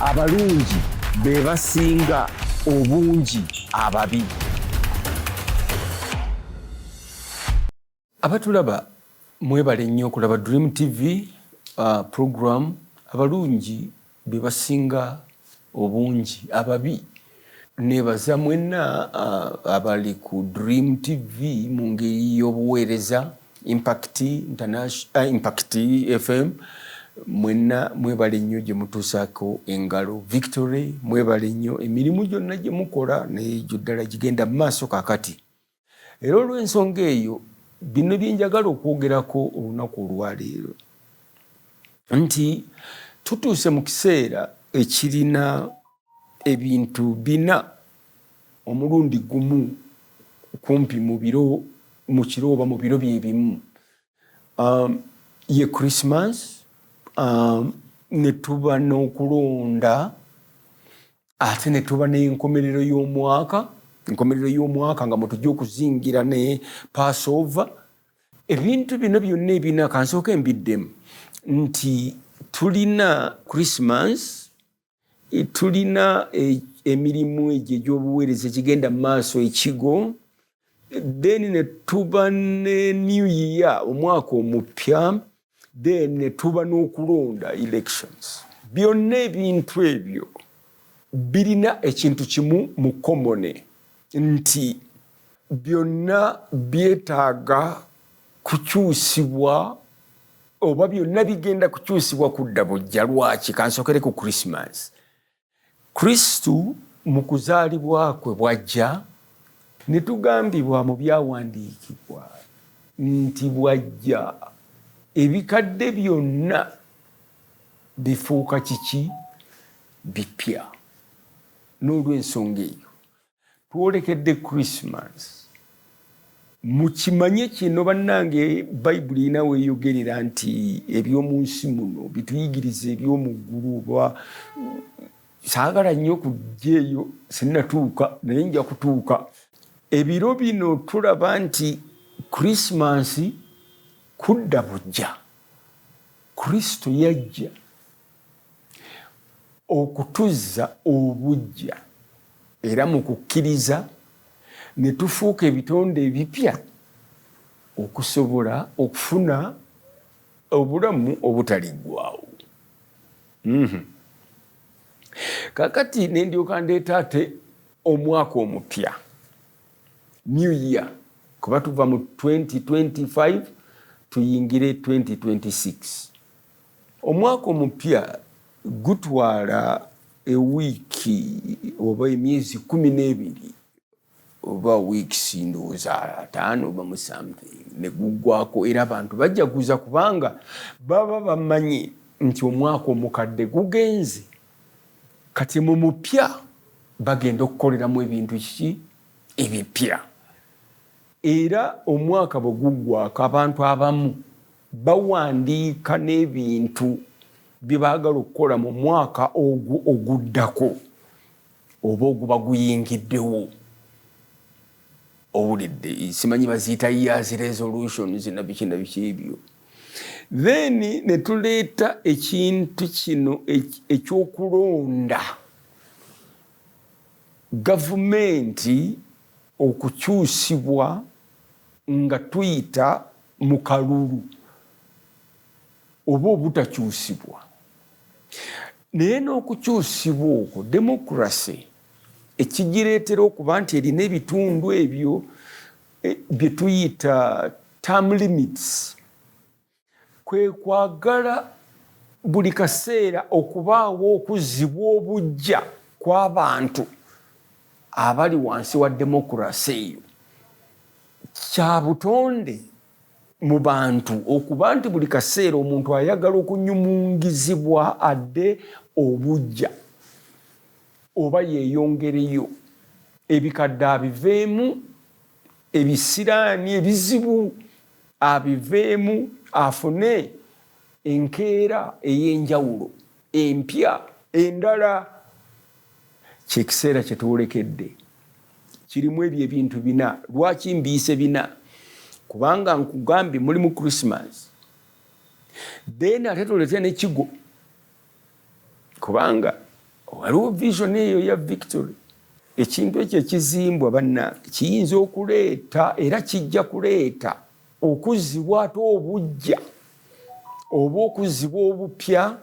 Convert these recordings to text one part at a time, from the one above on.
abalungi be basinga obungi ababi. Abatulaba mwebale nnyo okulaba Dream TV program. Abalungi be basinga obungi ababi. Nebaza mwenna abali ku Dream TV mu ngeri y'obuweereza Impact FM. Mwenna mwebale nnyo gye mutuusaako engalo. Victory mwebale nnyo emirimu gyonna gye mukola n'egyo ddala gigenda mu maaso kaakati. Era olw'ensonga eyo bino bye njagala okwogerako olunaku olwaleero nti tutuuse mu kiseera ekirina ebintu bina omulundi gumu kumpi mu kiro oba mu biro bye bimu. Ye Christmas, ne tuba n'okulonda ate ne tuba n'enkomerero y'omwaka nga mutujja okuzingira ne Passover. Ebintu bino byonna ebina kansooka embiddemu nti tulina Christmas, tulina emirimu egyo egy'obuweereza ekigenda mu maaso ekigo, then ne tuba ne New Year omwaka omupya, then ne tuba n'okulonda elections. Byonna ebintu ebyo birina ekintu kimu mu common nti byonna byetaaga kukyusibwa oba byonna bigenda kukyusibwa kudda bujja. Lwaki? Kansookere ku Christmas. Kristu mu kuzaalibwa kwe bwajja ne tugambibwa mu byawandiikibwa nti bwajja ebikadde byonna bifuuka kiki? Bipya. N'olw'ensonga eyo twolekedde Christmas. Mukimanye kino bannange, Bayibuli inawe eyogerera nti eby'omu nsi muno bituyigiriza eby'omu ggulu. Oba saagala nnyo kujja eyo, sinnatuuka naye nja kutuuka. Ebiro bino tulaba nti Christmas kudda bujja. Kristo yajja okutuzza obujja, era mu kukkiriza ne tufuuka ebitonde ebipya okusobola okufuna obulamu obutaliggwaawo. Kakati ne ndyoka ndeeta ate omwaka omupya, New Year, kuba tuva mu 2025 tuyingire 2026. Omwaka omupya gutwala ewiiki oba emyezi 12 oba weeks ndowooza 5 oba mu something ne guggwako, era abantu bajjaguza kubanga baba bamanyi nti omwaka omukadde gugenze. Kati mu mupya bagenda okukoleramu ebintu kiki? Ebipya. Era omwaka bwe guggwako abantu abamu bawandiika n'ebintu bye baagala okukola mu mwaka oguddako oba oguba guyingiddewo. Owulidde, simanyi baziyita years resolutions na biki ebyo. Then ne tuleeta ekintu kino ekyokulonda gavumenti okukyusibwa nga tuyita mu kalulu oba obutakyusibwa. Naye n'okukyusibwa okwo democracy ekigireetera okuba nti erina ebitundu ebyo bye tuyita term limits. Kwe kwagala buli kaseera okubaawo okuzzibwa obujja kw'abantu abali wansi wa democracy eyo. Kya butonde mu bantu okuba nti buli kaseera omuntu ayagala okunyumungizibwa adde obujja oba yeeyongereyo, ebikadde abiveemu, ebisiraani ebizibu abiveemu, afune enkeera ey'enjawulo empya endala. Kyekiseera kye tuwolekedde kirimu ebyo ebintu bina. Lwaki mbiise bina? Kubanga nkugambye muli mu Christmas, then ate tuleete n'ekigo, kubanga waliwo vision eyo ya victory. Ekintu ekyo ekizimbwa bannange kiyinza okuleeta era kijja kuleeta okuzzibwa ate obujja oba okuzzibwa obupya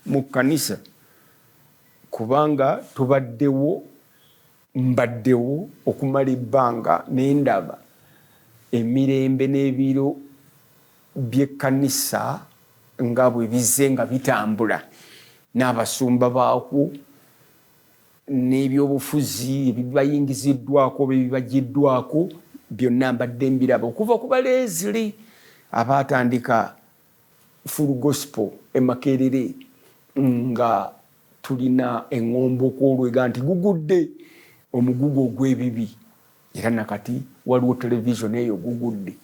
mu kkanisa, kubanga mbaddewo okumala ebbanga n'endaba emirembe n'ebiro by'ekkanisa nga bwe bize nga bitambula n'abasumba baakwo n'ebyobufuzi ebibayingiziddwako ebibagiddwako byonna mbadde mbiraba okuva ku baleezili abaatandika full gospel e Makerere nga tulina eŋŋombo kwolwega nti gugudde omugugu ogw'ebibi, era nakati waliwo television eyo gugudde.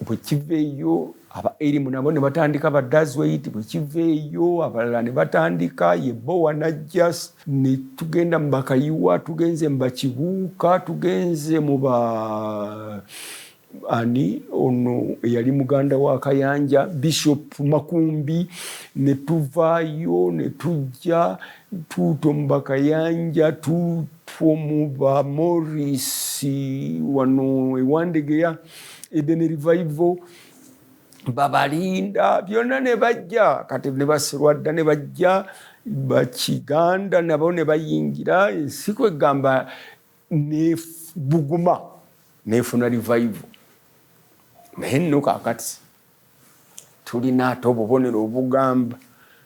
Bwe kiva eyo aba erimu nabo ne batandika ba Dazweit, bwe kiva eyo abalala ne batandika Yebowa najja, ne tugenda mu Bakayiwa, tugenze mu Bakibuuka, tugenze mu ani ono eyali muganda wa Kayanja Bishop Makumbi, ne tuvaayo ne tujja tuuto mu Bakayanja, tuutwo mu ba Morris wano ewandegeya Eden Revival, babalinda byonna ne bajja, kati ne Baserwadda ne bajja, Bakiganda nabo ne bayingira, si kwegamba ne Buguma nefuna revival. Naye nno kaakati tulina ate obubonero obugamba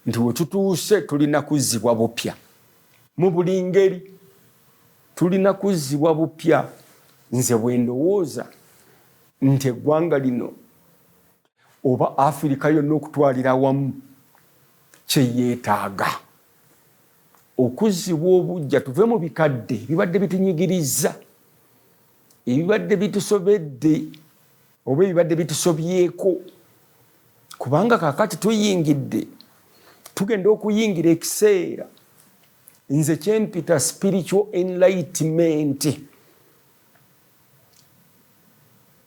nti we tutuuse tulina kuzzibwa bupya mu buli ngeri, tulina kuzzibwa bupya. Nze bwe ndowooza nti eggwanga lino oba Afirika yonna okutwalira wamu kyeyeetaaga okuzzibwa obujja, tuve mu bikadde ebibadde bitunyigiriza, ebibadde bitusobedde oba ebibadde bitusobyeko, kubanga kaakati tuyingidde, tugenda okuyingira ekiseera nze kyempita spiritual enlightenment.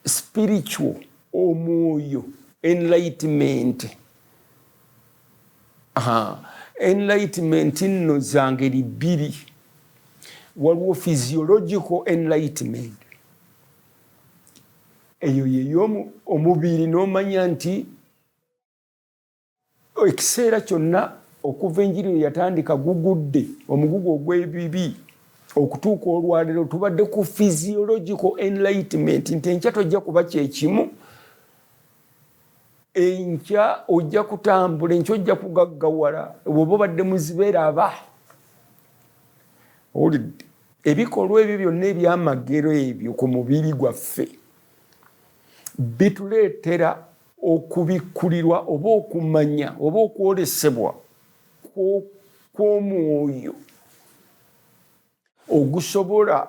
Spiritual omwoyo enlightenment. Enlightenment nno za ngeri bbiri. Waliwo physiological enlightenment, eyo yeyo omubiri n'omanya nti ekiseera kyonna okuva enjiri yatandika gugudde omugugu ogw'ebibi okutuuka olwaleero tubadde ku physiological enlightenment, nti enkya tojja kuba kyekimu, enkya ojja kutambula, enkya ojja kugaggawala, bw'oba obadde muziberaba. Olidde ebikolwa ebyo byonna ebyamagero ebyo ku mubiri gwaffe bituleetera okubikkulirwa oba okumanya oba okwolesebwa kw'omwoyo ogusobola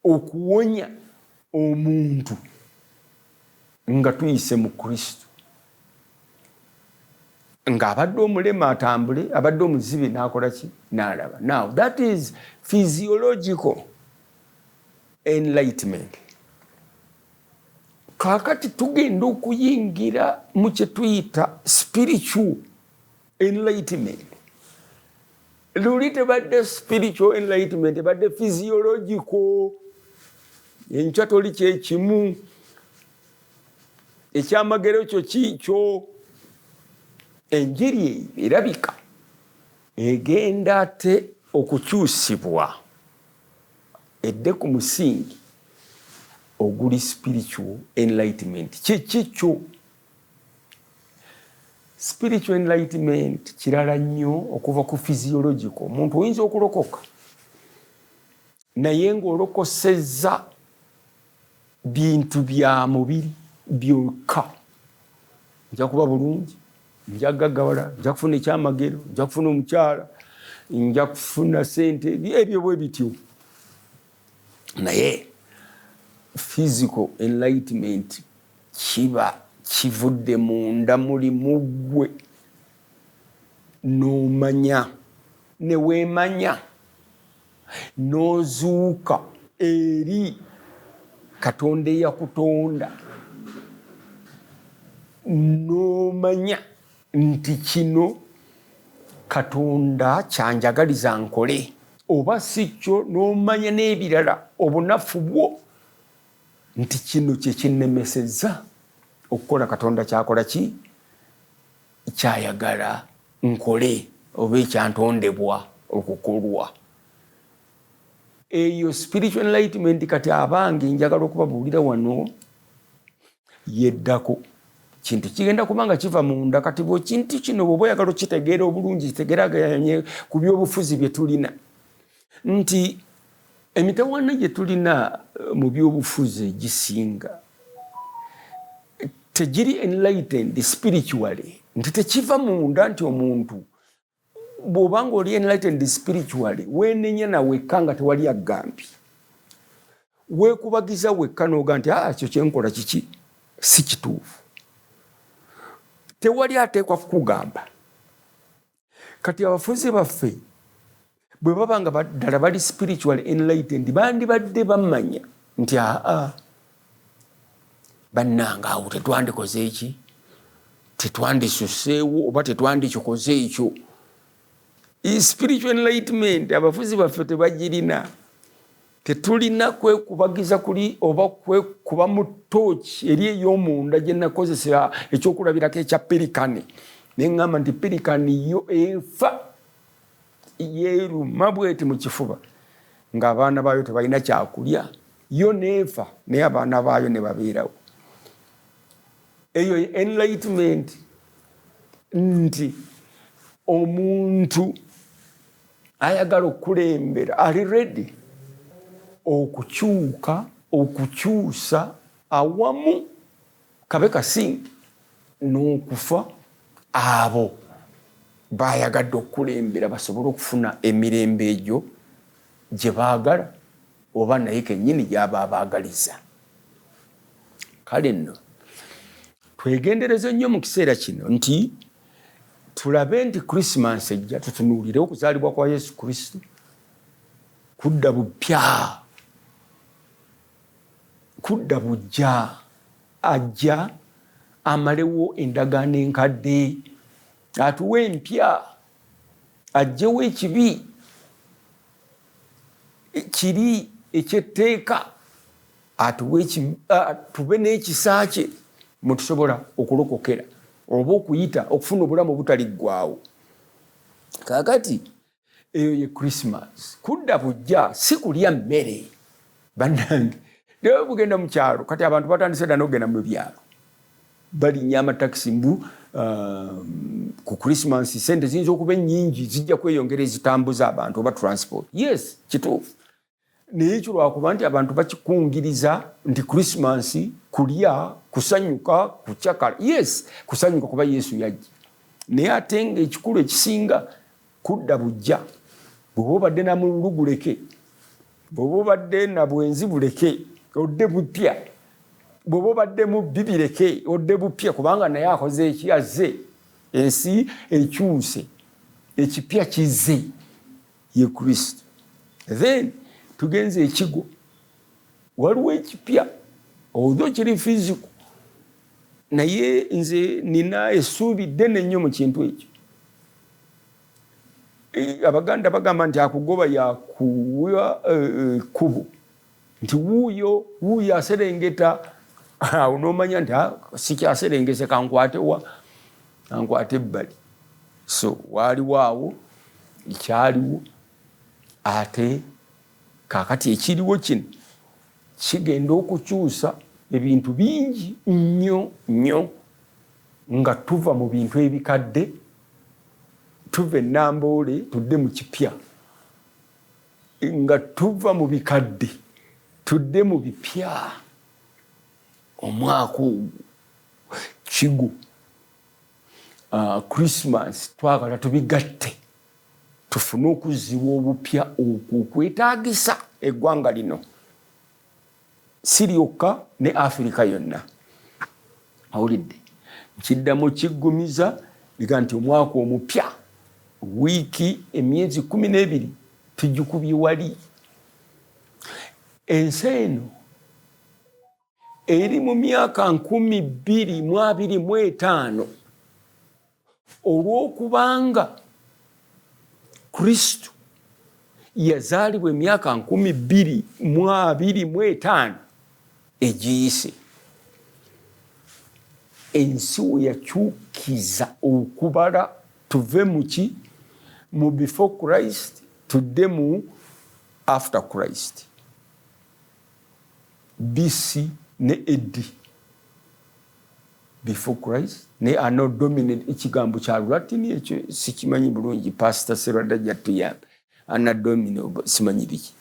okuwonya omuntu nga tuyise mu Kristo, ng'abadde omulema atambule, abadde omuzibe n'akola ki? N'alaba. Now that is physiological enlightenment. Kaakati tugenda okuyingira mu kye tuyita spiritual enlightenment. Luli tebadde spiritual enlightenment, ebadde physiological. Enkya toli kyekimu, ekyamagero kyo kiikyo. Enjiri erabika egenda ate okukyusibwa edde ku musingi oguli spiritual enlightenment. Kikyo spiritual enlightenment kirala nnyo okuva ku physiological. Omuntu oyinza okulokoka naye ng'olokosezza bintu bya mubiri byokka. Nja kuba bulungi, nja gaggawala, nja kufuna ekyamagero, nja kufuna omukyala, nja kufuna sente, ebyo bwe bityo. Naye physical enlightenment kiba kivudde munda muli muggwe, n'omanya ne weemanya n'ozuuka eri Katonda eyakutonda, n'omanya nti kino Katonda kyanjagaliza nkole oba si kyo n'omanya n'ebirala obunafu bwo nti kino kye kinnemesezza okukola Katonda kyakola ki kyayagala nkole oba ekyantondebwa okukolwa. Eyo spiritual enlightenment kati abange njagala okubabuulira wano yeddako kintu kigenda kubanga kiva munda. Kati bwe kintu kino bw'oba oyagala okitegeera obulungi kitegeraganye ku byobufuzi bye tulina nti emitawaana gye tulina mu byobufuzi gisinga tegiri enlightened spiritually, nti tekiva munda nti omuntu bw'obanga oli enlightened spiritually weenenya nawekka nga tewali aggambi, weekubagiza wekka n'oga nti kyo kyenkola kiki si kituufu, tewali ateekwa kukugamba. Kati abafuzi baffe bwe baba nga ddala bali spiritually enlightened bandibadde bamanya nti bannanga awo tetwandikoze eki, tetwandisuseewo oba tetwandikikoze ekyo. Spiritual enlightenment abafuzi baffe tebagirina. Tetulina kwekubagiza kuli oba kwekuba mu tooki eri ey'omunda gye nakozesera ekyokulabirako ekya pelikani ne ŋŋamba nti pelikani yo efa yeeruma bweti mu kifuba ng'abaana baayo tebalina kyakulya, yo neefa naye abaana baayo ne babeerawo. Eyo enlightenment nti omuntu ayagala okukulembera ali ready okukyuka okukyusa awamu kabe kasinga n'okufa abo bayagadde okukulembera basobole okufuna emirembe egyo gye baagala oba naye kennyini gy'aba abaagaliza. Kale nno twegendereze nnyo mu kiseera kino nti tulabe nti Christmas ejja tutunuulire okuzaalibwa kwa Yesu Kristo kudda bupya, kudda bujja, ajja amalewo endagaano enkadde, atuwe empya, ajjewo ekibi kiri ekyetteeka, tube n'ekisa kye mwe tusobola okulokokera oba okuyita okufuna obulamu obutaliggwaawo. Kaakati eyo ye Christmas, kudda bujja si kulya mmere bannange. Naye bugenda mu kyalo kati abantu batandise dda n'okugenda mu byalo balinnya amatakisi mbu ku Christmas sente ziyinza okuba ennyingi zijja kweyongera ezitambuza abantu oba transport. Yes, kituufu. Naye ekyo lwakuba nti abantu bakikungiriza nti Christmas kulya, kusanyuka, kucakala. Yes, kusanyuka kuba Yesu yajja. Naye ate nga ekikulu ekisinga kudda bujja. Bw'oba obadde na mululu guleke, bw'oba obadde na bwenzi buleke, odde bupya. Bw'oba obadde mu bibireke, odde bupya kubanga naye akoze eki azze. Ensi ekyuse, ekipya kizze ye Kristo. Then tugenze ekigo, waliwo ekipya although kiri physical, naye nze nina essuubi ddene nnyo mu kintu ekyo. Abaganda bagamba nti akugoba yakuwa kkubo, nti wuuyo aserengeta awo n'omanya nti sikyaserengese kankwatewa kankwate ebbali. So waaliwo awo ekyaliwo, ate kaakati ekiriwo kino kigenda okukyusa ebintu bingi nnyo nnyo nga tuva mu bintu ebikadde tuva e Namboole tudde mu kipya, nga tuva mu bikadde tudde mu bipya. Omwaka ogwo kigo Christmas twagala tubigatte tufune okuzzibwa obupya okwetaagisa eggwanga lino, si lyokka ne Afirika yonna. Awulidde kiddamu kiggumiza liga nti omwaka omupya wiiki emyezi 12 tugikubye wali. Ensi eno eri mu myaka 2025 olw'okubanga Kristo yazaalibwa emyaka 2025 egiyise. Ensi we yakyukiza okubala tuve muki mu before Christ tudde mu after Christ, BC ne AD. Before Christ ne ano dominate ekigambo kya Latin ekyo sikimanyi bulungi. Pastor Serada jatuyambe ana domino simanyi biki.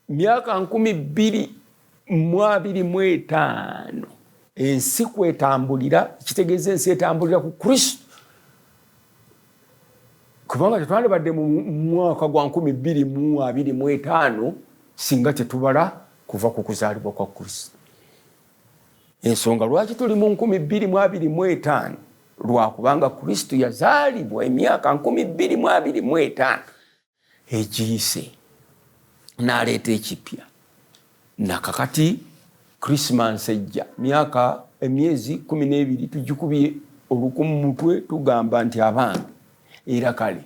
Myaka 2025 ensi kwetambulira, kitegeeza ensi etambulira ku Kristo. Kubanga tetwandibadde mu mwaka gwa 2025 singa tetubala kuva ku kuzaalibwa kwa Kristo. Ensonga lwaki tuli mu 2025 lwakubanga Kristo yazaalibwa emyaka 2025 egiyise n'aleeta ekipya. Nakakati Christmas ejja emyezi 12 tugikubye olukumu mutwe tugamba nti abange era kale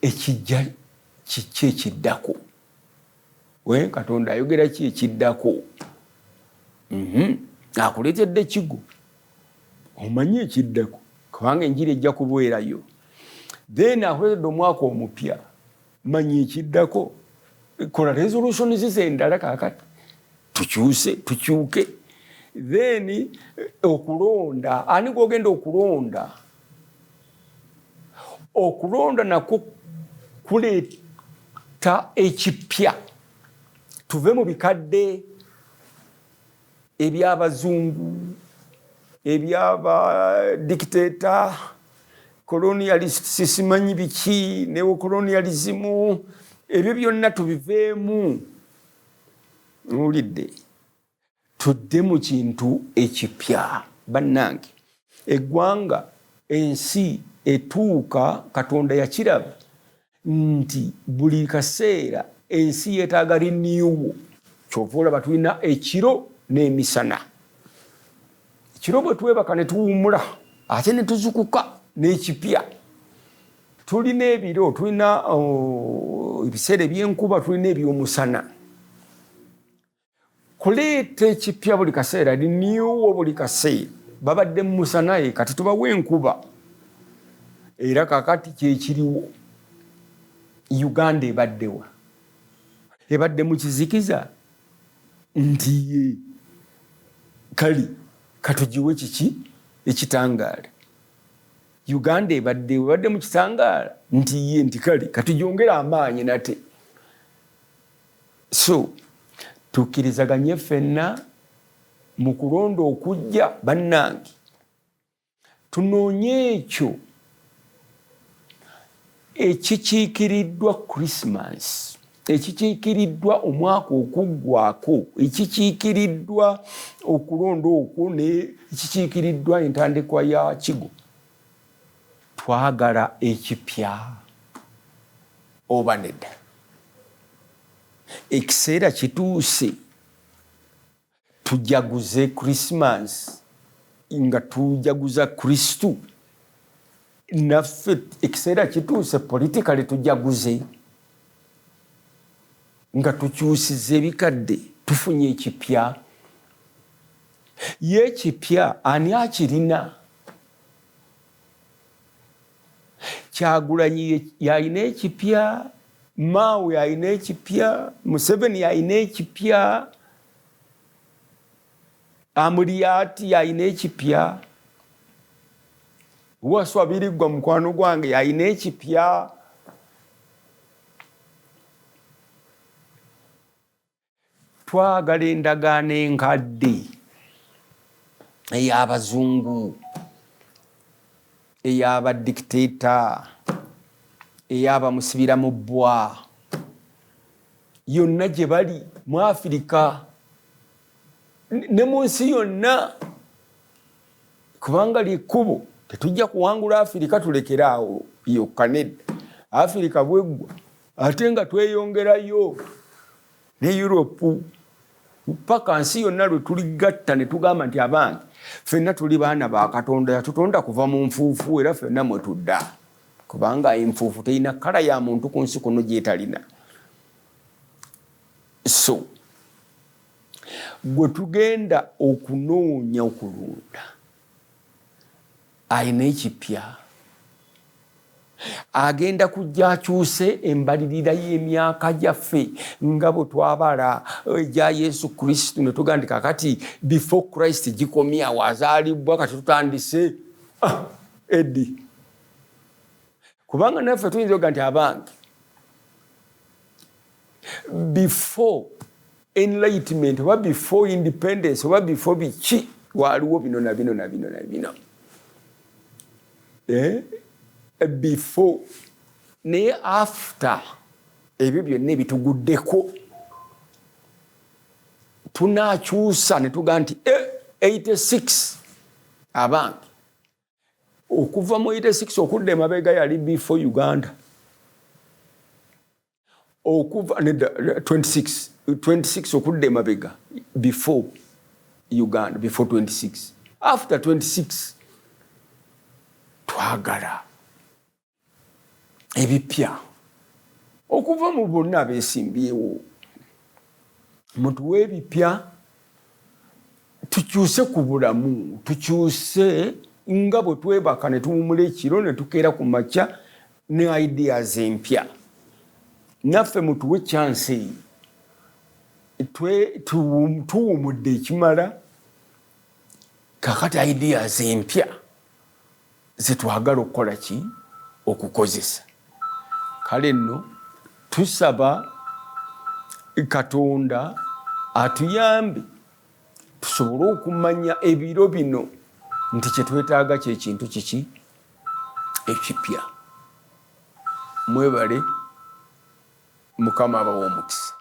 ekijja kiki ekiddako. Katonda ayogera ki ekiddako? Akuleetedde kigo omanyi ekiddako kubanga enjiri ejja kubwerayo. Then akuleetedde omwaka omupya manyi ekiddako. Kola resolution zizendala kakati tukyuke. Then okulonda, ani gwogenda okulonda? Okulonda nako kuleeta ekipya. Tuve mu bikadde eby'abazungu, eby'aba dictator, colonialist, simanyi biki, neocolonialism, ebyo byonna tubiveemu. Nulidde tudde mu kintu ekipya. Bannange, eggwanga, ensi etuuka Katonda yakiraba nti buli kaseera ensi yeetaaga renewal. Kyova olaba tulina ekiro n'emisana. Ekiro bwe twebaka ne tuwumula ate ne tuzukuka n'ekipya. Tulina ebiro, tulina ebiseera eby'enkuba, tulina eby'omusana. Kuleeta ekipya buli kaseera, renewal buli kaseera. Babadde mu musana kati tubawa enkuba. Era kakati kyekiriwo. Uganda ebaddewa? Ebadde mu kizikiza nti kali katugiwe kiki ekitangaala. Uganda ebadde mu kitangaala nti kali katujongera amaanyi nate. So tukkirizaganye ffenna mu kulonda okujja. Bannange, tunoonye ekyo ekikiikiriddwa Christmas, ekikiikiriddwa omwaka okuggwako, ekikiikiriddwa okulonda okwo, ekikiikiriddwa entandikwa ya kigo. Twagala ekipya oba nedda? Ekiseera kituuse tujaguze Christmas nga tujaguza Kristu. Naffe ekiseera kituuse politically tujaguze nga tukyusiza ebikadde, tufunye ekipya. Ye ekipya ani akirina? Kyagulanyi yalina ekipya, Mao yalina ekipya, Museveni yalina ekipya, Amuriati yalina ekipya, Waswabirigwa mukwano gwange yalina ekipya. Twagala endagaano enkadde ey'abazungu, ey'abadictator, ey'abamusibira mu bbwa, yonna gye bali mu Afirika ne mu nsi yonna. Kubanga lyekkubo, tetujja kuwangula Afirika tulekeraawo yokka nedda. Afirika bweggwa ate nga tweyongerayo ne Europe, paka nsi yonna lwe tuligatta ne tugamba nti abange ffenna tuli baana ba Katonda, yatutonda kuva mu nfuufu era ffenna mwe tudda. kubanga enfuufu terina kala ya muntu ku nsi kuno gyetalina. So gwe tugenda okunoonya okulunda ayina ekipya, agenda kujja akyuse embalirira y'emyaka gyaffe nga bwe twabala egya Yesu Kristo ne tugandika kati before Christ gikomye awo azaalibwa kati tutandise eddi. Kubanga naffe tuyinza okuga nti abange before enlightenment oba before independence oba before biki waaliwo bino na bino na bino na bino. Before naye after ebyo byonna ebituguddeko tunaakyusa ne tuga nti 86 abange okuva mu 86 okudda emabega yali before Uganda, okuva 26 okudda emabega before Uganda, before 26, after 26 twagala ebipya okuva mu bonna abeesimbyewo mutuwe ebipya tukyuse ku bulamu, tukyuse nga bwe twebaka ne tuwumula ekiro ne tukeera ku makya ne ideas empya. Naffe mutuwe chance tuwumudde ekimala kakati ideas empya zetwagala okukola ki okukozesa. Kale nno tusaba Katonda atuyambe tusobole okumanya ebiro bino nti kyetwetaaga kyekintu kiki ekipya. Mwebale, Mukama abawe omukisa.